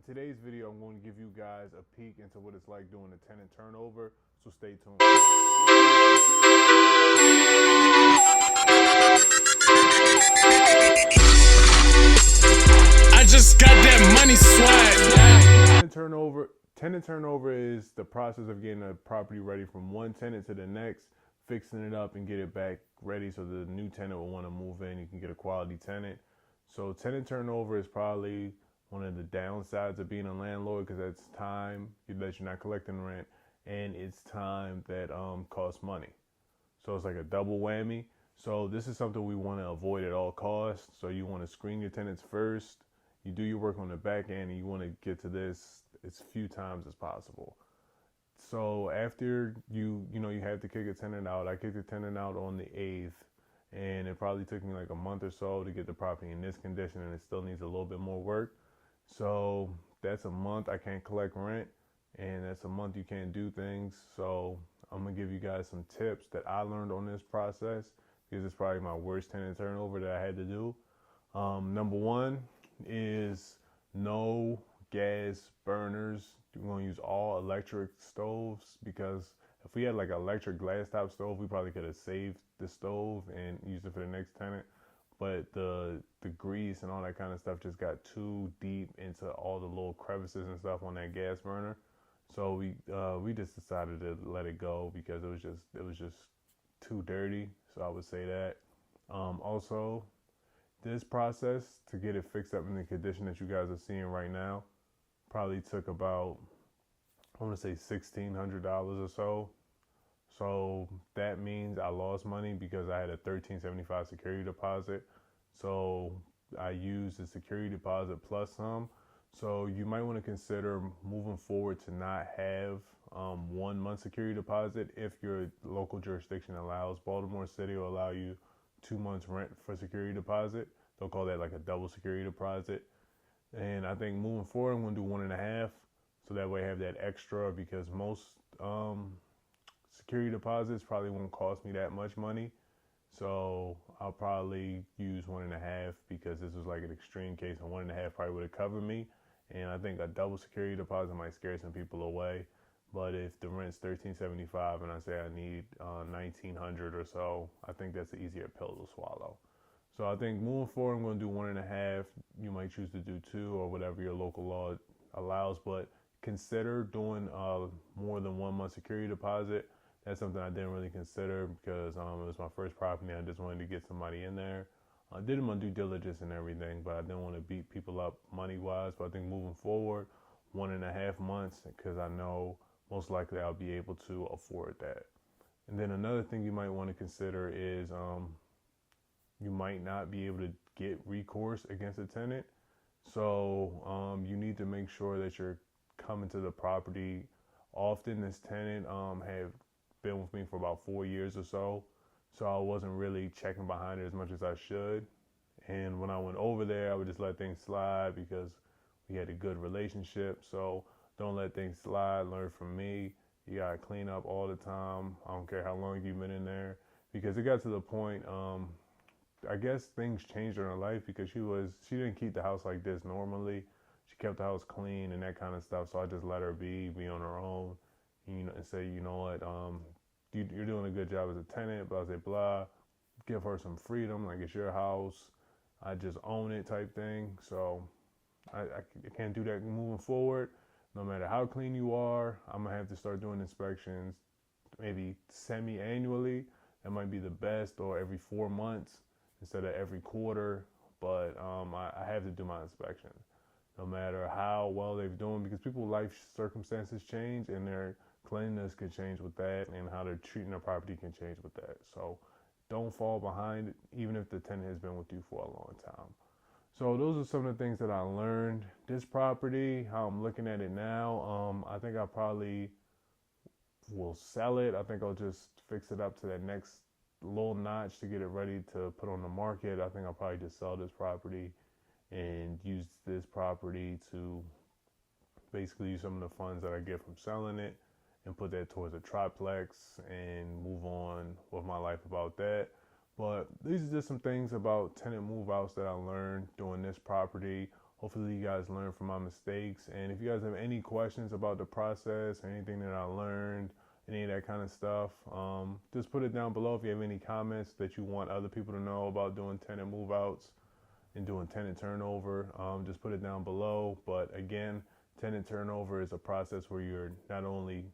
today's video, I'm going to give you guys a peek into what it's like doing a tenant turnover, so stay tuned. I just got that money swag. Tenant turnover is the process of getting a property ready from one tenant to the next, fixing it up and get it back ready so the new tenant will want to move in. You can get a quality tenant. So tenant turnover is probably one of the downsides of being a landlord, because that's time that you're not collecting rent, and it's time that costs money. So it's like a double whammy. So this is something we want to avoid at all costs. So you want to screen your tenants first. You do your work on the back end, and you want to get to this as few times as possible. So after you have to kick a tenant out. I kicked a tenant out on the 8th, and it probably took me like a month or so to get the property in this condition, and it still needs a little bit more work. So that's a month I can't collect rent, and that's a month you can't do things. So I'm gonna give you guys some tips that I learned on this process, because it's probably my worst tenant turnover that I had to do. Number one is no gas burners. We're gonna use all electric stoves, because if we had like an electric glass top stove, we probably could have saved the stove and used it for the next tenant. But the grease and all that kind of stuff just got too deep into all the little crevices and stuff on that gas burner. So we just decided to let it go, because it was just too dirty. So I would say that. Also, this process to get it fixed up in the condition that you guys are seeing right now probably took about, I want to say $1,600 or so. So that means I lost money because I had a $1,375 security deposit. So I used the security deposit plus some. So you might want to consider moving forward to not have 1 month security deposit if your local jurisdiction allows. Baltimore City will allow you 2 months rent for security deposit. They'll call that like a double security deposit. And I think moving forward, I'm going to do 1.5. So that way I have that extra, because most security deposits probably won't cost me that much money. So I'll probably use 1.5, because this was like an extreme case, and 1.5 probably would have covered me. And I think a double security deposit might scare some people away. But if the rent's $1,375 and I say I need $1,900 or so, I think that's an easier pill to swallow. So I think moving forward, I'm going to do 1.5. You might choose to do 2 or whatever your local law allows, but consider doing more than 1 month security deposit. That's something I didn't really consider, because it was my first property. I just wanted to get somebody in there. I did my due diligence and everything, but I didn't want to beat people up money-wise. But I think moving forward, 1.5 months, because I know most likely I'll be able to afford that. And then another thing you might want to consider is you might not be able to get recourse against a tenant. So you need to make sure that you're coming to the property often. This tenant have been with me for about 4 years or so. So I wasn't really checking behind it as much as I should. And when I went over there, I would just let things slide, because we had a good relationship. So don't let things slide. Learn from me. You got to clean up all the time. I don't care how long you've been in there, because it got to the point, I guess things changed in her life, because she didn't keep the house like this normally. She kept the house clean and that kind of stuff. So I just let her be on her own, and say, you know what, you're doing a good job as a tenant, blah, blah, blah. Give her some freedom, like it's your house. I just own it type thing. So I can't do that moving forward. No matter how clean you are, I'm going to have to start doing inspections maybe semi-annually. That might be the best, or every 4 months instead of every quarter. But I have to do my inspection, no matter how well they're doing, because people's life circumstances change, and their cleanliness can change with that, and how they're treating their property can change with that. So don't fall behind, even if the tenant has been with you for a long time. So those are some of the things that I learned. This property, how I'm looking at it now, I think I probably will sell it. I think I'll just fix it up to that next little notch to get it ready to put on the market. I think I'll probably just sell this property and use this property to basically use some of the funds that I get from selling it and put that towards a triplex and move on with my life about that. But these are just some things about tenant move outs that I learned doing this property. hopefully you guys learn from my mistakes. And if you guys have any questions about the process, anything that I learned, any of that kind of stuff, just put it down below. If you have any comments that you want other people to know about doing tenant move outs and doing tenant turnover, just put it down below. But again, tenant turnover is a process where you're not only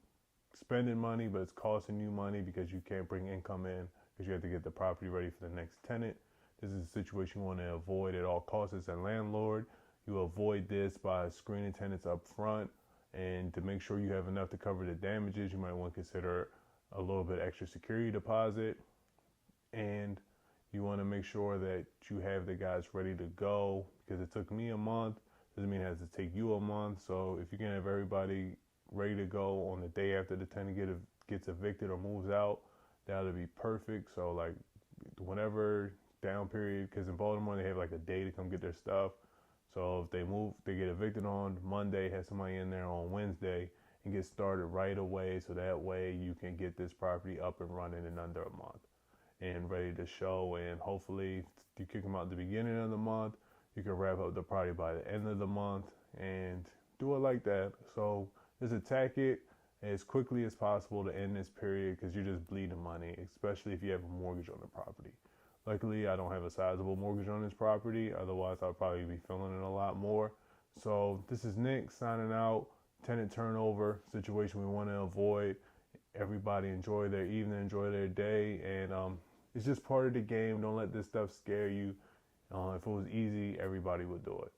spending money, but it's costing you money because you can't bring income in because you have to get the property ready for the next tenant. This is a situation you want to avoid at all costs as a landlord. You avoid this by screening tenants up front, and to make sure you have enough to cover the damages, you might want to consider a little bit extra security deposit. And you want to make sure that you have the guys ready to go, because it took me a month doesn't mean it has to take you a month. So if you can have everybody ready to go on the day after the tenant gets evicted or moves out, that would be perfect. So like whenever down period, because in Baltimore they have like a day to come get their stuff. So if they get evicted on Monday, have somebody in there on Wednesday and get started right away. So that way you can get this property up and running in under a month and ready to show. And hopefully you kick them out at the beginning of the month, you can wrap up the party by the end of the month and do it like that. So just attack it as quickly as possible to end this period, because you're just bleeding money, especially if you have a mortgage on the property. Luckily, I don't have a sizable mortgage on this property. Otherwise, I'll probably be feeling it a lot more. So this is Nick signing out. Tenant turnover situation we want to avoid. Everybody enjoy their evening, enjoy their day, and it's just part of the game. Don't let this stuff scare you. If it was easy, everybody would do it.